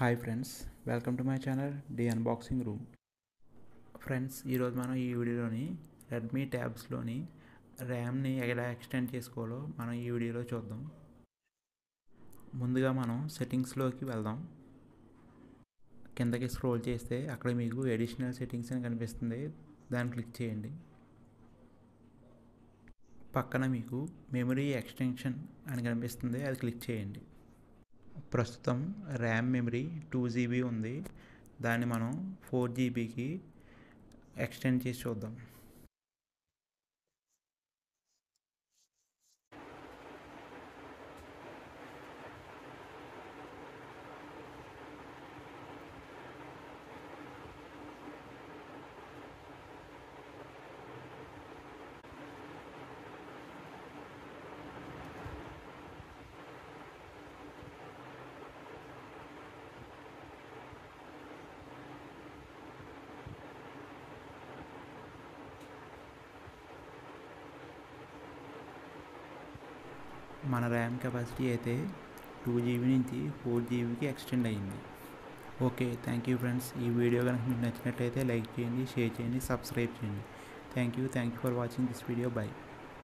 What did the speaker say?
Hi friends, welcome to my channel the unboxing room. Friends, ఈరోజు మనం ఈ వీడియోలోని రెడ్మీ ట్యాబ్స్లోని ర్యామ్ని ఎలా ఎక్స్టెండ్ చేసుకోవాలో మనం ఈ వీడియోలో చూద్దాం. ముందుగా మనం సెట్టింగ్స్లోకి వెళ్దాం. కిందకి స్క్రోల్ చేస్తే అక్కడ మీకు అడిషనల్ సెట్టింగ్స్ అని కనిపిస్తుంది, దాన్ని క్లిక్ చేయండి. పక్కన మీకు మెమరీ ఎక్స్టెన్షన్ అని కనిపిస్తుంది, అది క్లిక్ చేయండి. ప్రస్తుతం ర్యామ్ మెమరీ 2 GB ఉంది, దాన్ని మనం 4 GBకి ఎక్స్టెండ్ చేసి చూద్దాం. మన ర్యామ్ కెపాసిటీ అయితే 2 GB నుంచి 4 GBకి ఎక్స్టెండ్ అయ్యింది. Okay, thank you friends. ఈ వీడియో కనుక మీకు నచ్చినట్లయితే లైక్ చేయండి, షేర్ చేయండి, సబ్స్క్రైబ్ చేయండి. Thank you for watching this video. By.